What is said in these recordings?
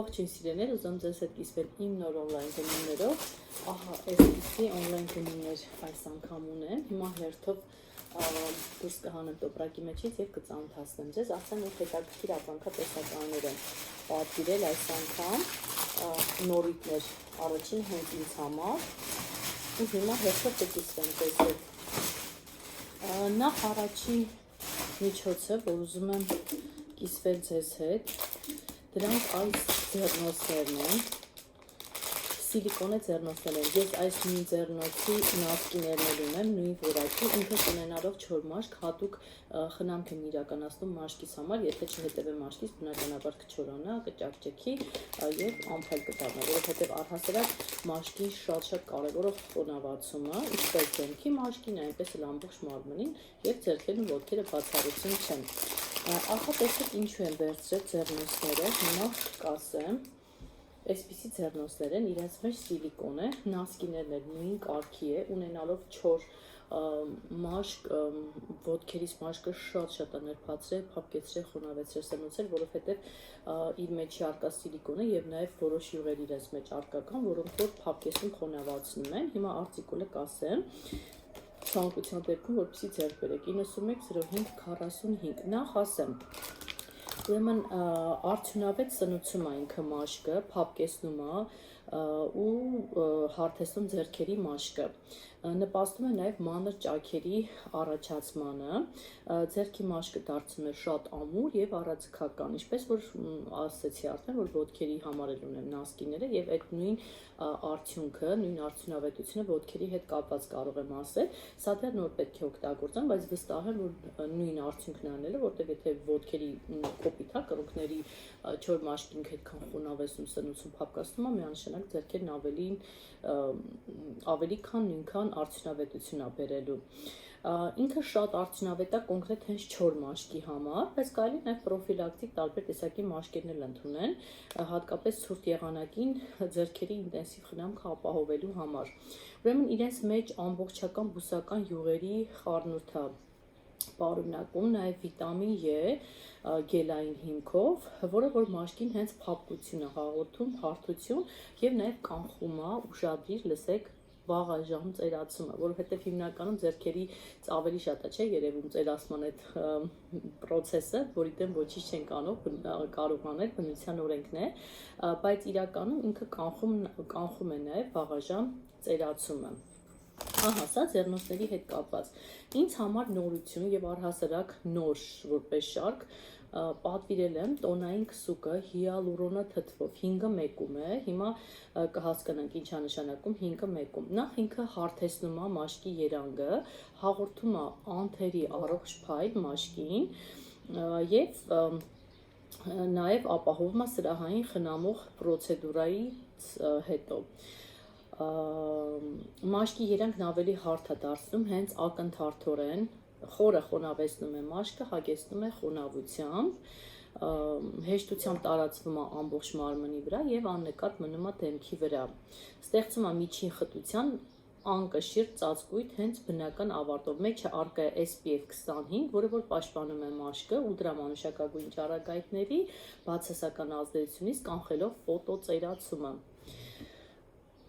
Ողջույն սիրելիներ, ուզում ձեզ հետ կիսվել իմ նոր օնլայն գնումներով։ Ահա, այսպիսի օնլայն գնումներ այս անգամ ունեմ։ Հիմա հերթով դուրս կհանեմ տոպրակի մեջից եւ կծանոթացնեմ ձեզ։ Ասեմ, որ հետաքրքիր ապրանքատեսականներ եմ պատվիրել այս անգամ, նորույթներ առաջին հենց ինձ համար։ Ու հիմա հերթով կկիսվեմ ձեզ հետ։ Նախ առաջին միջոցը, որ ուզում եմ կիսվել ձեզ հետ, դրանք այս ձեռնոցներն են, սիլիկոնե ձեռնոցներ են, ես այս նույն ձեռնոցի նասկիներներ ունեմ, նույն որակի, ինքս ունենալով չոր մաշկ, հատուկ խնամք եմ իրականացնում մաշկիս համար, եթե չհետևե մաշկիս, բնականաբար կչորանա, կճակճքի եւ անփայլ կդառնա, որովհետեւ առհասարակ մաշկի շատ կարևոր է խոնավացումը, ինչպես դեմքի մաշկին, այնպես էլ ամբողջ մարմնին եւ ձեռքերն ու ոտքերը բացառություն չեն։ Ահա տեսեք ինչու են վերցրել ձեռնոցները, հիմա կասեմ, այսպիսի ձեռնոցներ են, իրենց մեջ սիլիկոն է, նասկիներն էլ նույն կարգի է, ունենալով չոր մաշկ, ոտքերից մաշկը շատ է ներբացրել, փափկեցրել, խոնավեցրել, սնուցել, որովհետև իր մեջի արկա սիլիկոնը եւ նաեւ որոշ յուղեր իրենց մեջ արկա կան, որոնք որ փափկեցնում խոնավացնում են։ Հիմա արտիկուլը կասեմ ցանկության դեպքում, որպեսզի ձեռք բերեք 91 05 45 նախ ասեմ, ուրեմն արդյունավետ սնուցում է ինքը մաշկը, փափկեցնում է ու հարթեցնում ձեռքերի մաշկը, նպաստում է նաև մանր ճաքերի առաջացմանը, ձեռքի մաշկը դարձնում է շատ ամուր եւ առաձգական, ինչպես որ ասացի արդեն, որ ոտքերի համար էլ ունեմ նասկիները եւ այդ նույն արդյունքը, նույն արդյունավետությունը ոտքերի հետ կապված կարող եմ ասել, սա դեռ նոր պետք է օգտագործեմ, բայց վստահ եմ, որ նույն արդյունքն անելը, որտեղ եթե ոտքերի կոպիտ է, կրունկների չոր մաշկին այդքան խոնավեցնում, սնուցում, փափկացնում է, միանշանակ ձեռքերն ավելի քան նույնքան արդյունավետություն է բերելու։ Ինքը շատ արդյունավետ է կոնկրետ հենց չոր մաշկի համար, բայց կարելի է նաև պրոֆիլակտիկ տարբեր տեսակի մաշկերներ ընդունել, հատկապես ցուրտ եղանակին ձեռքերի ինտենսիվ խնամքը ապահովելու համար։ Ուրեմն իրենց մեջ ամբողջական բուսական յուղերի խառնուրդ է պարունակում, նաև վիտամին E գելային հիմքով, որը որ մաշկին հենց փափկություն է հաղորդում, հարթություն եւ նաև կանխում է, ուշադիր լսեք վաղաժամ ծերացումը, որովհետև հիմնականում ձեռքերից ավելի շատ է, չէ, երևում ծերացման այդ process-ը, որի դեմ ոչինչ չեն կարող անել, բնության օրենքն է, բայց իրականում ինքը կանխում է նաև վաղաժամ ծերացումը։ Ահա, սա ձեռնոցների հետ կապված։ Ինձ համար նորություն եւ առհասարակ նոր որպես շարք պատվիրել եմ տոնային քսուկը հիալուրոնա թթվով 5-ը 1-ում է, հիմա կհասկանանք ինչ է նշանակում 5-ը 1-ում։ Նախ ինքը հարթեցնում է մաշկի երանգը, հաղորդում է անթերի առողջ փայլ մաշկին եւ նաեւ ապահովում է սրահային խնամող պրոցեդուրայից հետո։ Մաշկի երանգն ավելի հարթ է դարձնում հենց ակնթարթորեն, խորը խոնավեցնում է մաշկը, հագեցնում է խոնավությամբ, հեշտությամբ տարածվում է ամբողջ մարմնի վրա եւ աննկատ մնում է դեմքի վրա։ Ստեղծում է միջին խտության անկշիռ ծածկույթ հենց բնական ավարտով։ Մեջը արկա է SPF 25, որը որ պաշտպանում է մաշկը ուլտրամանուշակագույն ճառագայթների բացասական ազդեցությունից, կանխելով ֆոտոծերացումը։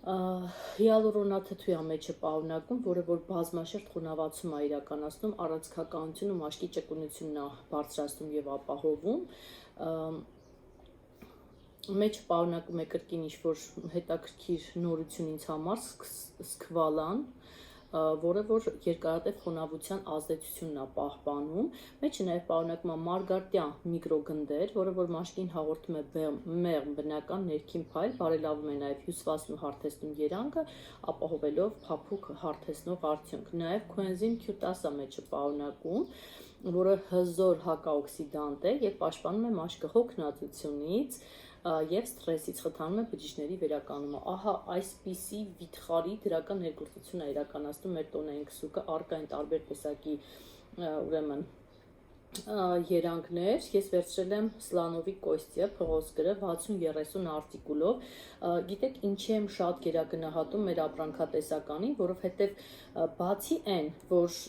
Հիալուրոնաթթվի մեջը պարունակում, որը որ բազմաշերտ խոնավացում է իրականացնում, առաձգականություն ու մաշկի ճկունությունն է բարձրացնում եւ ապահովում։ Մեջը պարունակում է կրկին ինչ-որ հետաքրքիր նորություն ինձ համար, սկվալան, որը որ երկարատև խոնավության ազդեցությունն է պահպանում, մեջը նաև պարունակում է մարգարտյան միկրոգնդեր, որը որ մաշկին հաղորդում է մեղմ բնական ներքին փայլ, բարելավում է նաև հյուսվածքն ու հարթեցնում երանգը, ապահովելով փափուկ հարթեցնող արդյունք։ Նաև քոենզիմ Q10-ը մեջը պարունակում, որը հզոր հակաօքսիդանտ է եւ պաշտպանում է մաշկը հոգնածությունից եւ ստրեսից, խթանում է բջիջների վերականգնումը։ Ահա այսպիսի վիթխարի դրական ներգործություն է իրականացնում մեր տոնային քսուկը, արկա են տարբեր տեսակի ուրեմն երանգներ, ես վերցրել եմ Սլանովի Կոստյա փղոսկրը 60-30 արտիկուլով, գիտեք ինչի եմ շատ գերագնահատում մեր ապրանքատեսականին, որովհետև բացի այն, որ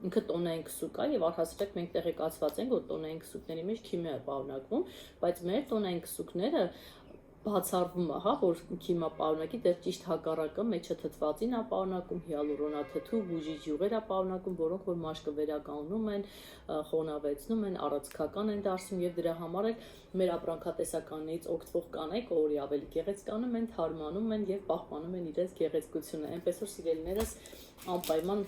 ինքը տոնային քսուկ է եւ առհասարակ մենք տեղեկացված ենք, որ տոնային քսուկների մեջ քիմիա է պարունակվում, բայց մեր տոնային քսուկները բացառվում է, հա, որ քիմիա պարունակի, դեռ ճիշտ հակառակը մեջը թթվածին է պարունակում, հիալուրոնաթթու, բուժիչ յուղեր է պարունակում, որոնք որ մաշկը վերականգնում են, խոնավեցնում են, առածքական են դարձնում եւ դրա համար էլ մեր ապրանքատեսականներից օգտվող կանայք օրի ավելի գեղեցկանում են, թարմանում են եւ պահպանում են իրենց գեղեցկությունը։ Այնպես որ սիրելիներս անպայման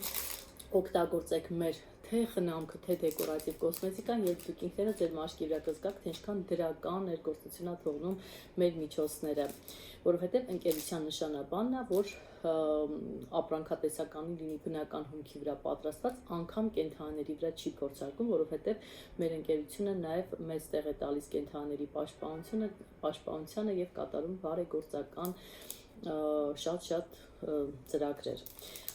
օգտագործեք մեր թե խնամքը, թե դեկորատիվ կոսմետիկան, երբ դուք ինքներդ ձեր մաշկի վրա կզգաք, թե ինչքան դրական ներգործություն է թողնում մեր միջոցները, որովհետև ընկերության նշանաբանն է, որ ապրանքատեսականի լինի բնական հումքի վրա պատրաստված, անգամ կենդանիների վրա չի փորձարկում, որովհետև մեր ընկերությունը նաև մեծ տեղ է տալիս կենդանիների պաշտպանությանը եւ կատարում բարեգործական շատ ծրագրեր։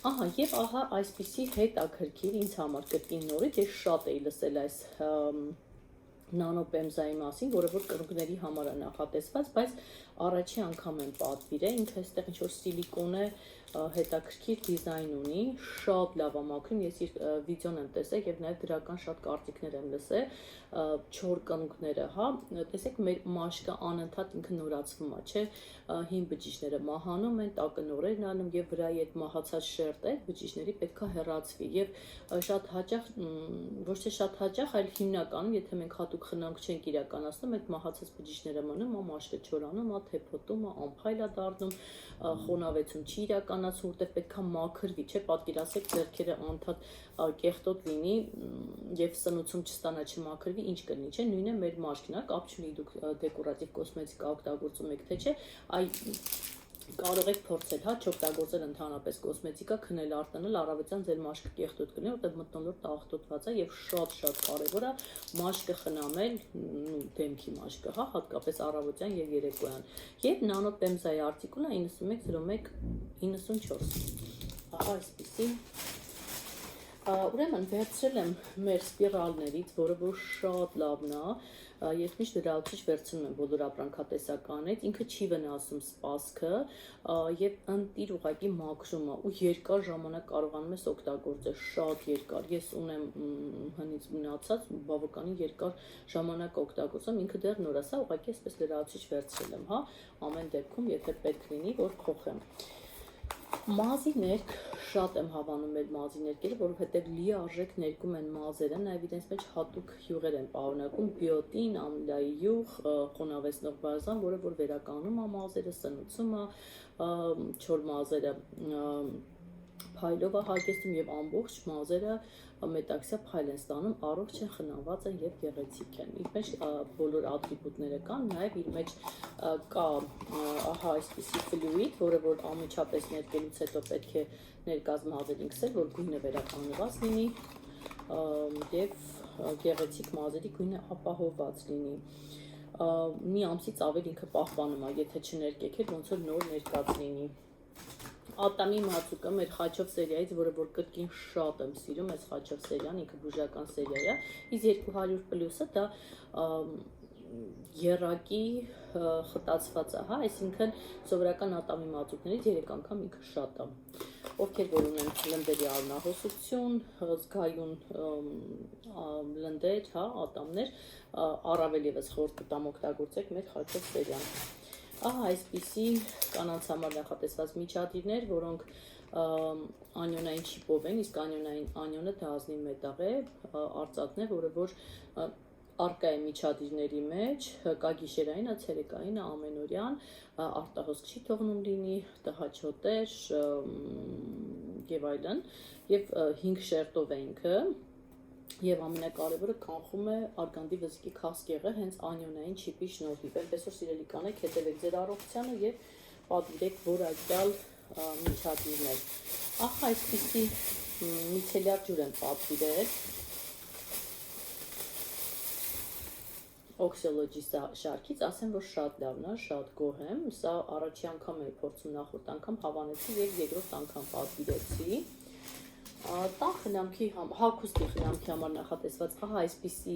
Ահա, եւ ահա այսպիսի հետաքրքիր ինձ համար կրկին նորից ես շատ էի լսել այս նանոպեմզայի մասին, որը որ կրունկների համար է նախատեսված, բայց առաջի անգամ եմ պատվիրել, ինքը այստեղ ինչ որ սիլիկոն է, հետաքրքիր դիզայն ունի, շատ լավ է մաքրում, ես իր վիդեոն եմ տեսել եւ նաեւ դրական շատ կարծիքներ եմ լսել, 4 կնունկները, հա, տեսեք մեր մաշկը անընդհատ ինքը նորացվում է, չէ, հին բջիջները մահանում են, տակը նորերն անում եւ վրայի այդ մահացած շերտը բջիջների պետքա հեռացվի եւ շատ հաճախ, ոչ թե շատ հաճախ, այլ հիմնականում, եթե մենք հատուկ խնամք չենք իրականացնում, այդ մահացած բջիջները մնում, մաշկը չորանում, թեփոտում, անփայլ է դառնում, խոնավեցում չի իրականացում, որտեղ պետքա մաքրվի, չէ, պատկերացեք ձեռքերը անդադ կեղտոտ լինի եւ սնուցում չստանա, չմաքրվի, ինչ կլինի, չէ, նույնը մեր մաշկն է, կապ չունի դուք դեկորատիվ կոսմետիկա օգտագործում եք, թե չէ, այ կարող եք փորձել, հա, չօգտագործել ընդհանրապես կոսմետիկա, քնել արտանել, առավոտյան ձեր մաշկը կեղտոտ կլինի, որտեղ մթնոլորտը աղտոտված է եւ շատ կարեւոր է մաշկը խնամել, դեմքի մաշկը, հա, հատկապես առավոտյան եւ երեկոյան։ Եվ նանոպեմզայի արտիկուլը 910194։ Ահա այսպեսի։ Ուրեմն վերցրել եմ մեր սպիրալներից, որը որ շատ լավն է, ես միշտ լրացուցիչ վերցնում եմ բոլոր ապրանքատեսականից, ինքը չի վնասում սպասքը եւ ընտիր ուղղակի մաքրում է ու երկար ժամանակ կարողանում ես օգտագործել, շատ երկար։ Ես ունեմ հնից մնացած, բավականին երկար ժամանակ օգտագործում, ինքը դեռ նոր է, սա ուղղակի այսպես լրացուցիչ վերցրել եմ, հա, ամեն դեպքում, եթե պետք լինի, որ փոխեմ։ Մազի ներք շատ եմ հավանում մեր մազի ներկերը, որովհետև լիարժեք ներկում են մազերը, նաև իրենց մեջ հատուկ յուղեր են պարունակում, բիոտին, ամիլայի յուղ, խոնավեցնող բազան, որը որ վերականգնում է մազերը, սնուցում է չոր մազերը, փայլով է հագեցնում եւ ամբողջ մազերը մետաքսյա փայլ են ստանում, առողջ են, խնամված են եւ գեղեցիկ են։ Իր մեջ բոլոր ատրիբուտները կան, նաեւ իր մեջ կա ահա այսպիսի ֆլյուիդ, որը որ անմիջապես ներկելուց հետո պետք է ներկազմազել ինքսել, որ գույնը վերականգնված լինի եւ գեղեցիկ մազերի գույնը ապահովված լինի։ Մի ամսից ավել ինքը պահպանում է, եթե չներկեք, ոնց որ նոր ներկած լինի։ Ատամի մածուկը մեր խաչով սերիայից, որը որ կրկին շատ եմ սիրում, այս խաչով սերիան, ինքը բուժական սերիա է, իսկ 200 պլյուսը դա եռակի խտացված է, հա, այսինքն սովորական ատամի մածուկներից 3 անգամ ինքը շատ է։ Ովքեր որ ունեն լնդերի արյունահոսություն, զգայուն լնդեր, հա, ատամներ, առավել եւս խորտ կտամ օգտագործեք մեր խաչով սերիան։ Ահա այսպիսի կանանց համար նախատեսված միջադիրներ, որոնք անյոնային չիպով են, իսկ անյոնը դազնի մետաղ է, արծաթն է, որը որ արկա է միջադիրների մեջ, կա գիշերային, ցերեկային, ամենօրյան, արտահոսք չի թողնում լինի, տհաճոտեր եւ այլն, եւ 5 շերտով է ինքը։ Եվ ամենակարևորը կանխում է արգանդի վզիկի քաղցկեղը հենց անյոնային չիպի շնորհիվ։ Այնպես որ սիրելի կանայք, հետևեք ձեր առողջությանը եւ պատվիրեք որակյալ միջադիրներ։ Ահա այսպիսի միցելյար ջուր եմ պատվիրել։ Oxology շարքից, ասեմ, որ շատ լավն է, շատ գոհ եմ։ Սա առաջի անգամ էի փորձում, նախորդ անգամ հավանեցի եւ երկրորդ անգամ պատվիրեցի։ Տան խնամքի հագուստի խնամքի համար նախատեսված ահա այսպիսի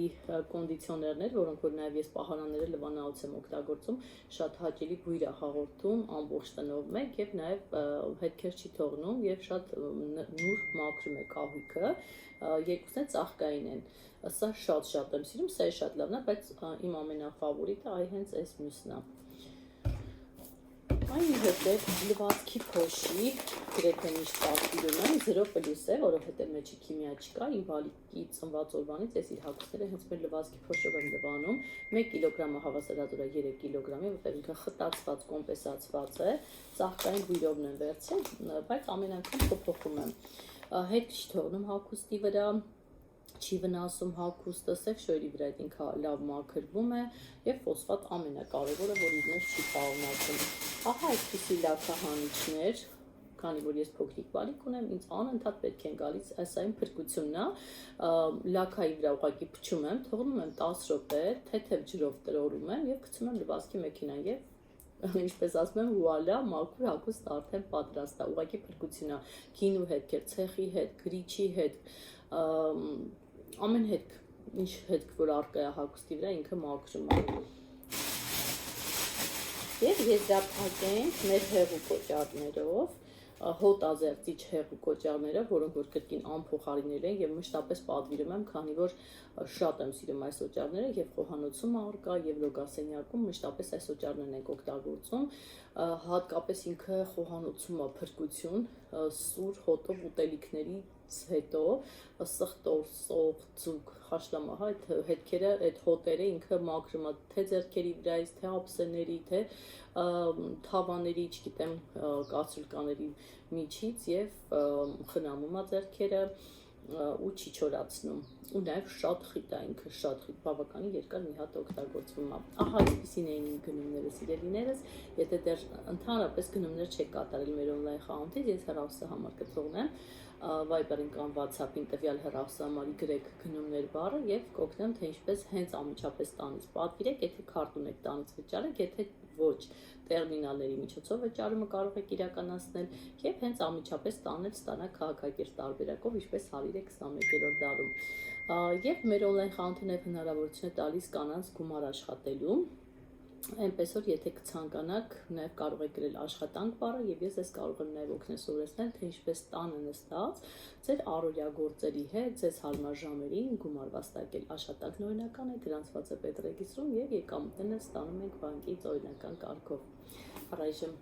կոնդիցիոներներ, որոնք որ նաև ես պահարանները լվանալուց եմ օգտագործում, շատ հաճելի բույր է հաղորդում ամբողջ տնով մեկ եւ նաև հետքեր չի թողնում եւ շատ նուրբ մաքրում է կահույքը, երկուսն էլ ծաղկային են։ Սա շատ եմ սիրում, սա շատ լավն է, բայց իմ ամենաֆավորիտը այ հենց այս մյուսն է։ Այնուհետև լվացքի փոշի գրեթե միշտ պատվիրում եմ 0+ է, որովհետև մեջի քիմիա չկա, իմ բալիկի ծնված օրվանից ես իր հագուստները հենց մեր լվացքի փոշով եմ լվանում, 1 կիլոգրամը հավասարատուր է 3 կիլոգրամի, որտեղ ինքը խտացված, կոմպենսացված է, ծաղկային բույրովն եմ վերցրել, բայց ամեն անգամ փոփոխում եմ, հետ չի թողնում հագուստի վրա, չի վնասում հագուստը, սև շոյի վրա ինքը լավ մաքրվում է եւ ֆոսֆատ ամենակարևորը, որ իր մեջ չի պարունակում։ Ահա այսպիսի լաքահանիչներ, քանի որ ես փոքրիկ բալիկ ունեմ, ինձ անընդհատ պետք են գալիս, այսային փրկությունն է, լաքայի վրա ուղղակի փչում եմ, թողնում եմ 10 րոպե, թեթև ջրով տրորում եմ եւ գցում եմ լվացքի մեքենան եւ ինչպես ասում եմ, վուալա, մաքուր հագուստ արդեն պատրաստ է, ուղղակի փրկություն է, գինու հետ, ցեխի հետ, գրիչի հետ, ամեն հետք, ինչ հետք, որ արկա է հագուստի վրա, ինքը մաքրում է։ Եվ եզրափակենք մեր հեղուկ օճառներով, հոտ ազերծիչ հեղուկ օճառները, որոնք որ կրկին անփոխարինելի են եւ մշտապես պատվիրում եմ, քանի որ շատ եմ սիրում այս օճառները եւ խոհանոցում արկա եւ լոգասենյակում մշտապես այս օճառներն ենք օգտագործում, հատկապես ինքը խոհանոցում է փրկություն, սուր հոտով ուտելիքների հետո սխտոր, սող, ձուկ, խաշլամահ, այդ հետքերը, այդ հոտերը ինքը մաքրում է թե ձեռքերի վրայից, թե ափսեների, թե թավաների, չգիտեմ, կացուլկաների միջից եւ խնամում է ձեռքերը ու չի չորացնում ու նաև շատ խիտ է ինքը, շատ խիտ, բավականին երկար մի հատ օգտագործվում է։ Ահա այսպիսին էին իմ գնումները, սիրելիներս, եթե դեռ ընդհանրապես գնումներ չեք կատարել մեր օնլայն խանութից, ես հեռախոսի համար կթողնեմ Viber-ին կամ WhatsApp-ին տվյալ հեռախոսի համարի գրեք գնումներ բառը եւ կօգնեմ թե ինչպես հենց անմիջապես տանից պատվիրեք, եթե քարտ ունեք տանից վճարեք, եթե ոչ տերմինալների միջոցով վճարումը կարող եք իրականացնել եւ հենց անմիջապես տանել ստանալ քաղաքակիրթ տարբերակով, ինչպես հարիր է 21-րդ դարում։ Եվ մեր օնլայն խանութը նաեւ հնարավորություն է տալիս կանանց գումար աշխատելու, այնպես որ եթե կցանկանաք, նաև կարող եք գրել աշխատանք բառը եւ ես կարող եմ նաև օգնել սովորեցնել, թե ինչպես տանը նստած ձեր առօրյա գործերի հետ, ձեզ հարմար ժամերին գումար վաստակել։ Աշխատանքն օրինական է, գրանցված է պետրեգիստրում եւ եկամուտները ստանում ենք բանկից օրինական կարգով։ Առայժմ